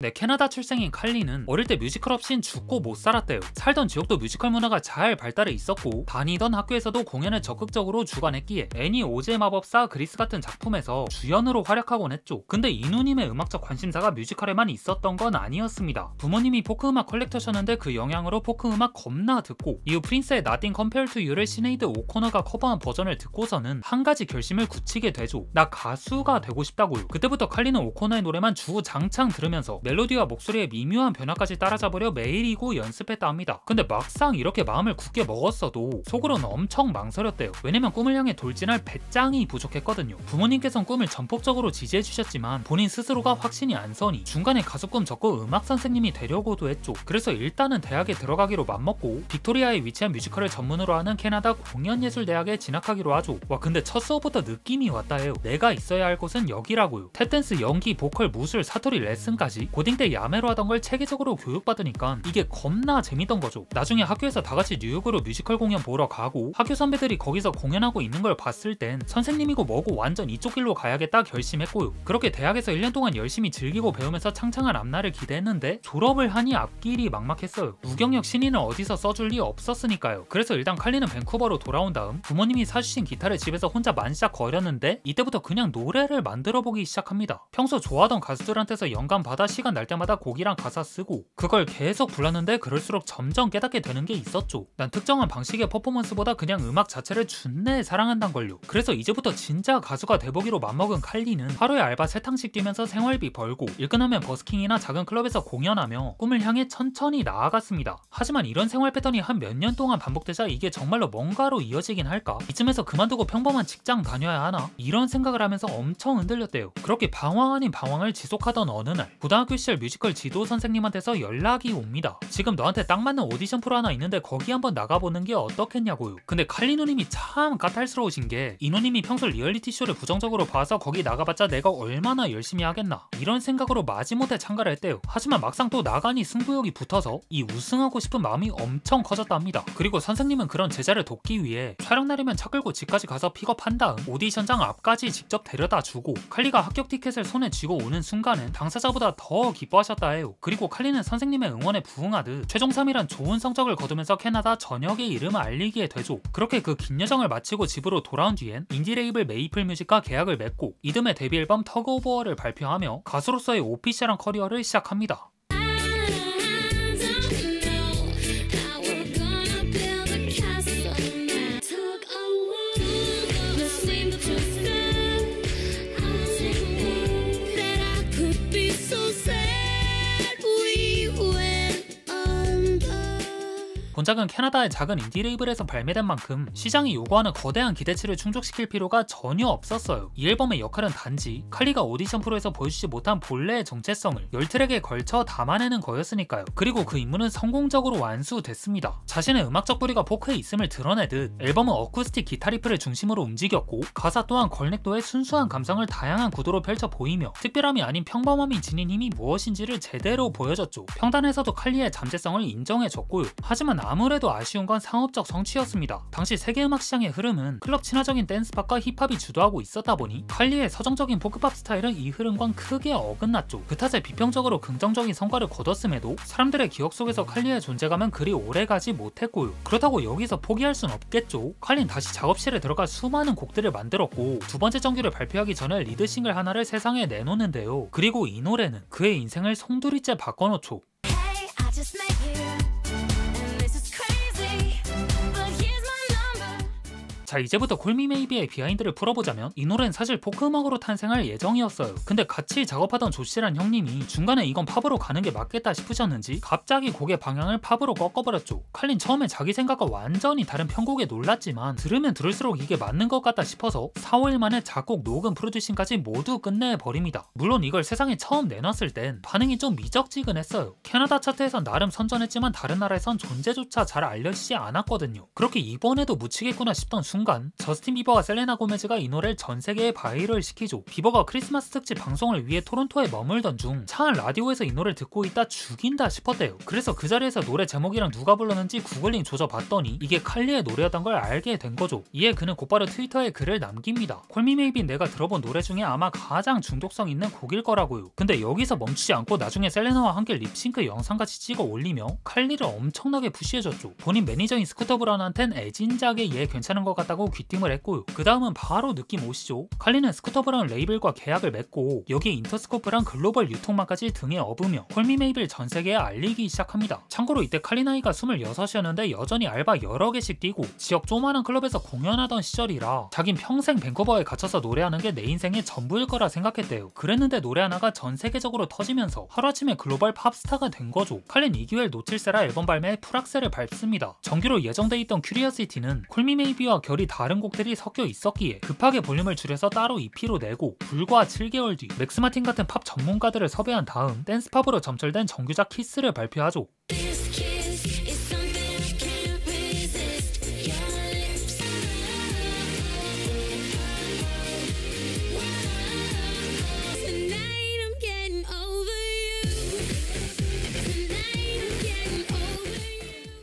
네, 캐나다 출생인 칼리는 어릴 때 뮤지컬 없인 죽고 못 살았대요. 살던 지역도 뮤지컬 문화가 잘 발달해 있었고 다니던 학교에서도 공연을 적극적으로 주관했기에 애니 오즈의 마법사 그리스 같은 작품에서 주연으로 활약하곤 했죠. 근데 이누님의 음악적 관심사가 뮤지컬에만 있었던 건 아니었습니다. 부모님이 포크 음악 컬렉터셨는데 그 영향으로 포크 음악 겁나 듣고 이후 프린스의 Nothing Compared to You를 시네이드 오코너가 커버한 버전을 듣고서는 한 가지 결심을 굳히게 되죠. 나 가수가 되고 싶다고요. 그때부터 칼리는 오코너의 노래만 주장창 들으면서 멜로디와 목소리의 미묘한 변화까지 따라잡으려 매일이고 연습했다 합니다. 근데 막상 이렇게 마음을 굳게 먹었어도 속으로는 엄청 망설였대요. 왜냐면 꿈을 향해 돌진할 배짱이 부족했거든요. 부모님께서는 꿈을 전폭적으로 지지해주셨지만 본인 스스로가 확신이 안 서니 중간에 가수 꿈 접고 음악 선생님이 되려고도 했죠. 그래서 일단은 대학에 들어가기로 맘먹고 빅토리아에 위치한 뮤지컬을 전문으로 하는 캐나다 공연예술대학에 진학하기로 하죠. 와, 근데 첫 수업부터 느낌이 왔다 해요. 내가 있어야 할 곳은 여기라고요. 탭댄스, 연기, 보컬, 무술, 사투리 레슨까지 고딩 때 야매로 하던 걸 체계적으로 교육받으니까 이게 겁나 재밌던 거죠. 나중에 학교에서 다 같이 뉴욕으로 뮤지컬 공연 보러 가고 학교 선배들이 거기서 공연하고 있는 걸 봤을 땐 선생님이고 뭐고 완전 이쪽 길로 가야겠다 결심했고요. 그렇게 대학에서 1년 동안 열심히 즐기고 배우면서 창창한 앞날을 기대했는데 졸업을 하니 앞길이 막막했어요. 무경력 신인을 어디서 써줄 리 없었으니까요. 그래서 일단 칼리는 밴쿠버로 돌아온 다음 부모님이 사주신 기타를 집에서 혼자 만지작거렸는데 이때부터 그냥 노래를 만들어보기 시작합니다. 평소 좋아하던 가수들한테서 영감 받아 시간 날 때마다 곡이랑 가사 쓰고 그걸 계속 불렀는데 그럴수록 점점 깨닫게 되는 게 있었죠. 난 특정한 방식의 퍼포먼스보다 그냥 음악 자체를 준내 사랑한단 걸요. 그래서 이제부터 진짜 가수가 돼보기로 맘먹은 칼리는 하루에 알바 3탕씩 뛰면서 생활비 벌고 일 끝나면 버스킹이나 작은 클럽에서 공연하며 꿈을 향해 천천히 나아갔습니다. 하지만 이런 생활 패턴이 한 몇 년 동안 반복되자 이게 정말로 뭔가로 이어지긴 할까? 이쯤에서 그만두고 평범한 직장 다녀야 하나? 이런 생각을 하면서 엄청 흔들렸대요. 그렇게 방황 아닌 방황을 지속하던 어느 날 고등학교 시절 뮤지컬 지도 선생님한테서 연락이 옵니다. 지금 너한테 딱 맞는 오디션 프로 하나 있는데 거기 한번 나가보는 게 어떻겠냐고요. 근데 칼리 누님이 참 까탈스러우신 게 이 누님이 평소 리얼리티 쇼를 부정적으로 봐서 거기 나가봤자 내가 얼마나 열심히 하겠나 이런 생각으로 마지못해 참가를 했대요. 하지만 막상 또 나가니 승부욕이 붙어서 이 우승하고 싶은 마음이 엄청 커졌다 합니다. 그리고 선생님은 그런 제자를 돕기 위해 촬영 날이면 차 끌고 집까지 가서 픽업한 다음 오디션장 앞까지 직접 데려다 주고 칼리가 합격 티켓을 손에 쥐고 오는 순간은 당사자보다 더 기뻐하셨다 해요. 그리고 칼리는 선생님의 응원에 부응하듯 최종 3위란 좋은 성적을 거두면서 캐나다 전역의 이름을 알리게 되죠. 그렇게 그 긴 여정을 마치고 집으로 돌아온 뒤엔 인디 레이블 메이플 뮤직과 계약을 맺고 이듬해 데뷔 앨범 터그 오브 워를 발표하며 가수로서의 오피셜한 커리어를 시작합니다. 본작은 캐나다의 작은 인디 레이블에서 발매된 만큼 시장이 요구하는 거대한 기대치를 충족시킬 필요가 전혀 없었어요. 이 앨범의 역할은 단지 칼리가 오디션 프로에서 보여주지 못한 본래의 정체성을 10트랙에 걸쳐 담아내는 거였으니까요. 그리고 그 임무는 성공적으로 완수됐습니다. 자신의 음악적 뿌리가 포크에 있음을 드러내듯 앨범은 어쿠스틱 기타 리프를 중심으로 움직였고 가사 또한 걸넥도의 순수한 감성을 다양한 구도로 펼쳐 보이며 특별함이 아닌 평범함이 지닌 힘이 무엇인지를 제대로 보여줬죠. 평단에서도 칼리의 잠재성을 인정해줬고요. 하지만 아무래도 아쉬운 건 상업적 성취였습니다. 당시 세계 음악 시장의 흐름은 클럽 친화적인 댄스팝과 힙합이 주도하고 있었다 보니 칼리의 서정적인 포크팝 스타일은 이 흐름과 크게 어긋났죠. 그 탓에 비평적으로 긍정적인 성과를 거뒀음에도 사람들의 기억 속에서 칼리의 존재감은 그리 오래가지 못했고요. 그렇다고 여기서 포기할 순 없겠죠. 칼리는 다시 작업실에 들어가 수많은 곡들을 만들었고 두 번째 정규를 발표하기 전에 리드 싱글 하나를 세상에 내놓는데요. 그리고 이 노래는 그의 인생을 송두리째 바꿔놓죠. 자, 이제부터 콜미 메이비의 비하인드를 풀어보자면 이 노래는 사실 포크 음악으로 탄생할 예정이었어요. 근데 같이 작업하던 조씨란 형님이 중간에 이건 팝으로 가는 게 맞겠다 싶으셨는지 갑자기 곡의 방향을 팝으로 꺾어버렸죠. 칼린 처음에 자기 생각과 완전히 다른 편곡에 놀랐지만 들으면 들을수록 이게 맞는 것 같다 싶어서 4-5일 만에 작곡, 녹음, 프로듀싱까지 모두 끝내버립니다. 물론 이걸 세상에 처음 내놨을 땐 반응이 좀 미적지근했어요. 캐나다 차트에선 나름 선전했지만 다른 나라에선 존재조차 잘 알려지지 않았거든요. 그렇게 이번에도 묻히겠구나 싶던 순간 순간 저스틴 비버와 셀레나 고메즈가 이 노래를 전 세계에 바이럴 시키죠. 비버가 크리스마스 특집 방송을 위해 토론토에 머물던 중 차 안 라디오에서 이 노래를 듣고 있다 죽인다 싶었대요. 그래서 그 자리에서 노래 제목이랑 누가 불렀는지 구글링 조져봤더니 이게 칼리의 노래였던 걸 알게 된 거죠. 이에 그는 곧바로 트위터에 글을 남깁니다. 콜미 메이비 내가 들어본 노래 중에 아마 가장 중독성 있는 곡일 거라고요. 근데 여기서 멈추지 않고 나중에 셀레나와 함께 립싱크 영상까지 찍어 올리며 칼리를 엄청나게 푸시해줬죠. 본인 매니저인 스쿠터 브라운한텐 애진작에 얘 괜찮은 것 같다고 귀띔을 했고요. 그 다음은 바로 느낌 오시죠? 칼리는 스쿠터 브라운 레이블과 계약을 맺고 여기에 인터스코프랑 글로벌 유통망까지 등에 업으며 콜미 메이비를 전 세계에 알리기 시작합니다. 참고로 이때 칼리 나이가 26이었는데 여전히 알바 여러 개씩 뛰고 지역 조그마한 클럽에서 공연하던 시절이라 자긴 평생 밴쿠버에 갇혀서 노래하는 게 내 인생의 전부일 거라 생각했대요. 그랬는데 노래 하나가 전 세계적으로 터지면서 하루아침에 글로벌 팝스타가 된 거죠. 칼린 이 기회를 놓칠세라 앨범 발매에 풀악셀을 밟습니다. 정규로 예정돼 있던 큐리어시티는 콜미 메이비와 결이 다른 곡들이 섞여 있었기에 급하게 볼륨을 줄여서 따로 EP로 내고 불과 7개월 뒤 맥스 마틴 같은 팝 전문가들을 섭외한 다음 댄스팝으로 점철된 정규작 키스를 발표하죠.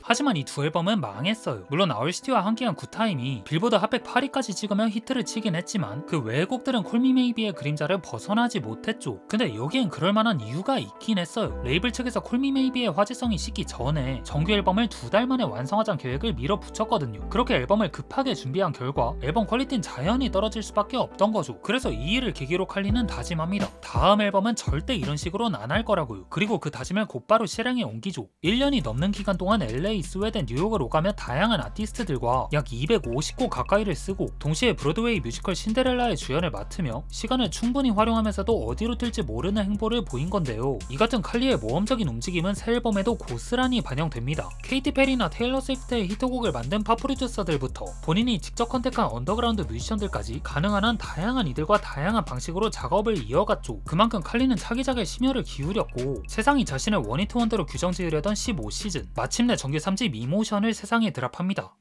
하지만 이 두 앨범은 망했어요. 물론 아울시티와 함께한 굿타임이 빌보드 핫백 8위까지 찍으며 히트를 치긴 했지만 그 외의 곡들은 콜미 메이비의 그림자를 벗어나지 못했죠. 근데 여기엔 그럴만한 이유가 있긴 했어요. 레이블 측에서 콜미 메이비의 화제성이 식기 전에 정규 앨범을 2달 만에 완성하자는 계획을 밀어붙였거든요. 그렇게 앨범을 급하게 준비한 결과 앨범 퀄리티는 자연히 떨어질 수밖에 없던 거죠. 그래서 이 일을 계기로 칼리는 다짐합니다. 다음 앨범은 절대 이런 식으로는 안 할 거라고요. 그리고 그 다짐을 곧바로 실행에 옮기죠. 1년이 넘는 기간 동안 LA, 스웨덴, 뉴욕을 오가며 다양한 아티스트들과 약 250곡 가까이를 쓰고 동시에 브로드웨이 뮤지컬 신데렐라의 주연을 맡으며 시간을 충분히 활용하면서도 어디로 튈지 모르는 행보를 보인 건데요. 이 같은 칼리의 모험적인 움직임은 새 앨범에도 고스란히 반영됩니다. 케이티 페리나 테일러 스위프트의 히트곡을 만든 팝 프로듀서들부터 본인이 직접 컨택한 언더그라운드 뮤지션들까지 가능한 한 다양한 이들과 다양한 방식으로 작업을 이어갔죠. 그만큼 칼리는 차기작에 심혈을 기울였고 세상이 자신을 원히트원더로 규정 지으려던 15시즌 마침내 정규 3집 이모션을 세상에 드랍합니다.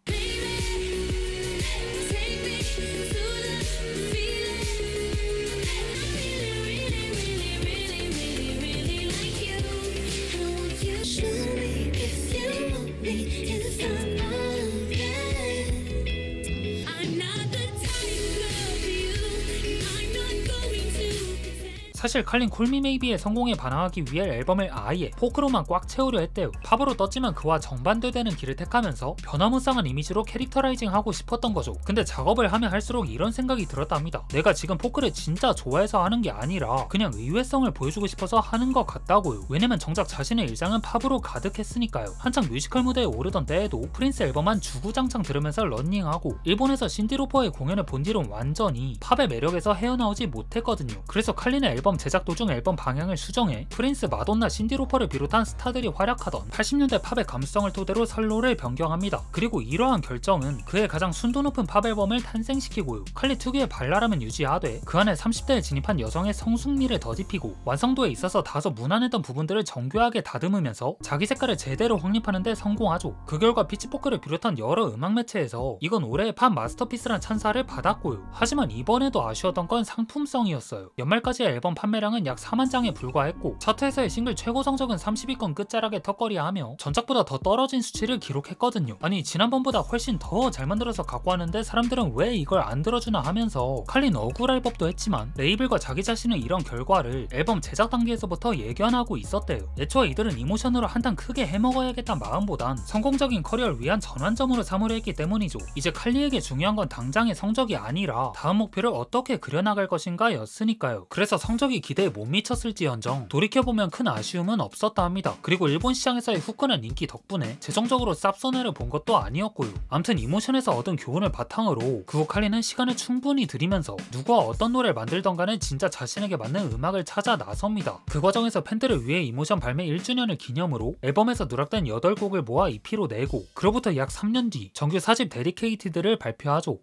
사실 칼린 콜미 메이비의 성공에 반항하기 위해 앨범을 아예 포크로만 꽉 채우려 했대요. 팝으로 떴지만 그와 정반대되는 길을 택하면서 변화무쌍한 이미지로 캐릭터라이징하고 싶었던 거죠. 근데 작업을 하면 할수록 이런 생각이 들었답니다. 내가 지금 포크를 진짜 좋아해서 하는 게 아니라 그냥 의외성을 보여주고 싶어서 하는 것 같다고요. 왜냐면 정작 자신의 일상은 팝으로 가득했으니까요. 한창 뮤지컬 무대에 오르던 때에도 프린스 앨범만 주구장창 들으면서 런닝하고 일본에서 신디로퍼의 공연을 본 뒤론 완전히 팝의 매력에서 헤어나오지 못했거든요. 그래서 칼린의 앨범 제작 도중 앨범 방향을 수정해 프린스, 마돈나, 신디로퍼를 비롯한 스타들이 활약하던 80년대 팝의 감수성을 토대로 선로를 변경합니다. 그리고 이러한 결정은 그의 가장 순도 높은 팝 앨범을 탄생시키고요. 칼리 특유의 발랄함은 유지하되 그 안에 30대에 진입한 여성의 성숙미를 더딥히고 완성도에 있어서 다소 무난했던 부분들을 정교하게 다듬으면서 자기 색깔을 제대로 확립하는 데 성공하죠. 그 결과 피치포크를 비롯한 여러 음악 매체에서 이건 올해의 팝 마스터피스란 찬사를 받았고요. 하지만 이번에도 아쉬웠던 건 상품성이었어요. 연말까지의 앨범 판매량은 약 4만 장에 불과했고 차트에서의 싱글 최고 성적은 30위권 끝자락에 턱걸이하며 전작보다 더 떨어진 수치를 기록했거든요. 아니 지난번보다 훨씬 더 잘 만들어서 갖고 왔는데 사람들은 왜 이걸 안 들어주나 하면서 칼린 억울할 법도 했지만 레이블과 자기 자신은 이런 결과를 앨범 제작 단계에서부터 예견하고 있었대요. 애초에 이들은 이모션으로 한탕 크게 해먹어야겠다는 마음보단 성공적인 커리어를 위한 전환점으로 삼으려 했기 때문이죠. 이제 칼리에게 중요한 건 당장의 성적이 아니라 다음 목표를 어떻게 그려나갈 것인가 였으니까요. 그래서 성적이 기대에 못 미쳤을지언정 돌이켜보면 큰 아쉬움은 없었다 합니다. 그리고 일본 시장에서의 후끈한 인기 덕분에 재정적으로 쌉손해를 본 것도 아니었고요. 암튼 이모션에서 얻은 교훈을 바탕으로 그 후 칼리는 시간을 충분히 들이면서 누가 어떤 노래를 만들던 간에 진짜 자신에게 맞는 음악을 찾아 나섭니다. 그 과정에서 팬들을 위해 이모션 발매 1주년을 기념으로 앨범에서 누락된 8곡을 모아 EP로 내고 그로부터 약 3년 뒤 정규 4집 데디케이티드를 발표하죠.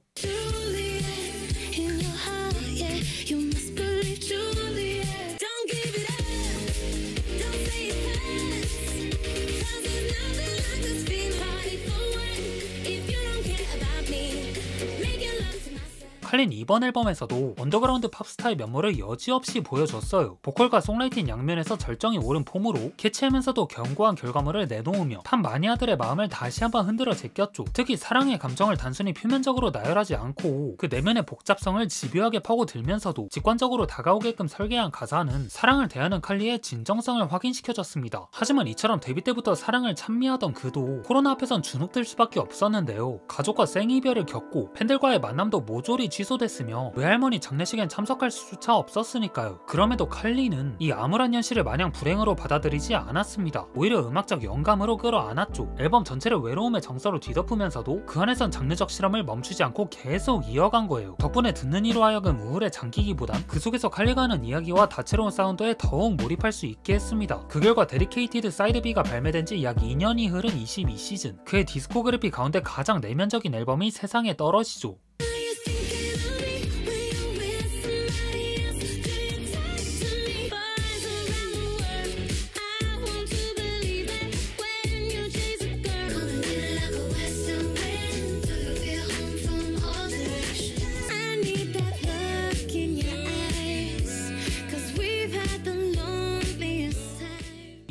칼린 이번 앨범에서도 언더그라운드 팝스타의 면모를 여지없이 보여줬어요. 보컬과 송라이팅 양면에서 절정이 오른 폼으로 캐치하면서도 견고한 결과물을 내놓으며 팝 마니아들의 마음을 다시 한번 흔들어 제꼈죠. 특히 사랑의 감정을 단순히 표면적으로 나열하지 않고 그 내면의 복잡성을 집요하게 파고들면서도 직관적으로 다가오게끔 설계한 가사는 사랑을 대하는 칼리의 진정성을 확인시켜줬습니다. 하지만 이처럼 데뷔 때부터 사랑을 찬미하던 그도 코로나 앞에선 주눅들 수밖에 없었는데요. 가족과 생이별을 겪고 팬들과의 만남도 모조리 취소됐으며 외할머니 장례식엔 참석할 수조차 없었으니까요. 그럼에도 칼리는 이 암울한 현실을 마냥 불행으로 받아들이지 않았습니다. 오히려 음악적 영감으로 끌어안았죠. 앨범 전체를 외로움의 정서로 뒤덮으면서도 그 안에선 장르적 실험을 멈추지 않고 계속 이어간 거예요. 덕분에 듣는 이로 하여금 우울에 잠기기보단 그 속에서 칼리가 하는 이야기와 다채로운 사운드에 더욱 몰입할 수 있게 했습니다. 그 결과 데디케이티드 사이드 B가 발매된 지 약 2년이 흐른 22시즌, 그의 디스코그래피 가운데 가장 내면적인 앨범이 세상에 떨어지죠.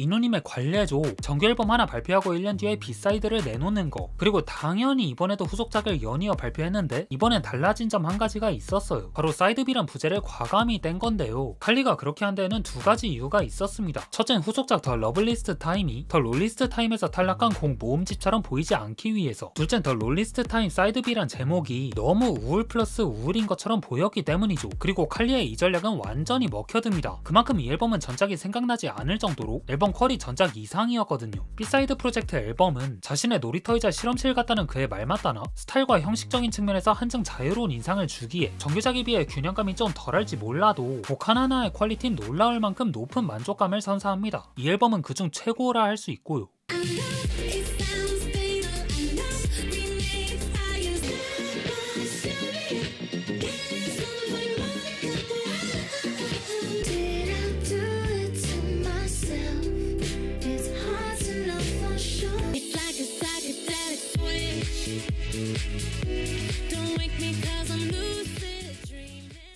이누님의 관례죠. 정규 앨범 하나 발표하고 1년 뒤에 비사이드를 내놓는 거, 그리고 당연히 이번에도 후속작을 연이어 발표했는데 이번엔 달라진 점 한 가지가 있었어요. 바로 사이드 B란 부제를 과감히 뗀 건데요. 칼리가 그렇게 한 데에는 두 가지 이유가 있었습니다. 첫째는 후속작 더 러블리스트 타임이 더 롤리스트 타임에서 탈락한 곡 모음집처럼 보이지 않기 위해서, 둘째는 더 롤리스트 타임 사이드 B란 제목이 너무 우울 플러스 우울인 것처럼 보였기 때문이죠. 그리고 칼리의 이 전략은 완전히 먹혀듭니다. 그만큼 이 앨범은 전작이 생각나지 않을 정도로 앨범 퀄이 전작 이상이었거든요. B사이드 프로젝트 앨범은 자신의 놀이터이자 실험실 같다는 그의 말 맞다나 스타일과 형식적인 측면에서 한층 자유로운 인상을 주기에 정규작에 비해 균형감이 좀 덜할지 몰라도 곡 하나하나의 퀄리티는 놀라울 만큼 높은 만족감을 선사합니다. 이 앨범은 그중 최고라 할 수 있고요.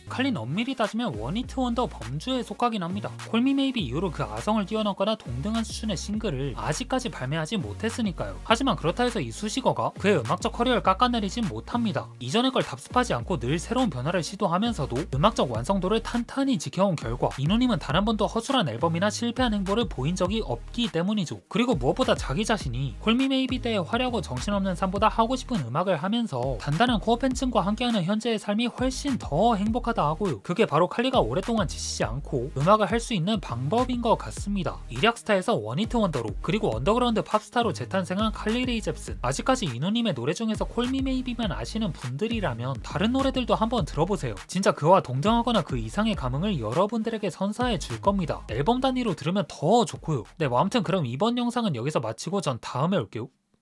칼린 엄밀히 따지면 원히트 원더 범주에 속하긴 합니다. 콜미 메이비 이후로 그 아성을 뛰어넘거나 동등한 수준의 싱글을 아직까지 발매하지 못했으니까요. 하지만 그렇다 해서 이 수식어가 그의 음악적 커리어를 깎아내리진 못합니다. 이전의 걸 답습하지 않고 늘 새로운 변화를 시도하면서도 음악적 완성도를 탄탄히 지켜온 결과 이누님은 단 한 번도 허술한 앨범이나 실패한 행보를 보인 적이 없기 때문이죠. 그리고 무엇보다 자기 자신이 콜미 메이비 때의 화려하고 정신없는 삶보다 하고 싶은 음악을 하면서 단단한 코어 팬층과 함께하는 현재의 삶이 훨씬 더 행복하다 하고요. 그게 바로 칼리가 오랫동안 지치지 않고 음악을 할 수 있는 방법인 것 같습니다. 일약스타에서 원히트 원더로, 그리고 언더그라운드 팝스타로 재탄생한 칼리 레이 잽슨. 아직까지 이누님의 노래 중에서 콜미 메이비만 아시는 분들이라면 다른 노래들도 한번 들어보세요. 진짜 그와 동등하거나 그 이상의 감흥을 여러분들에게 선사해 줄 겁니다. 앨범 단위로 들으면 더 좋고요. 네, 뭐 아무튼 그럼 이번 영상은 여기서 마치고 전 다음에 올게요.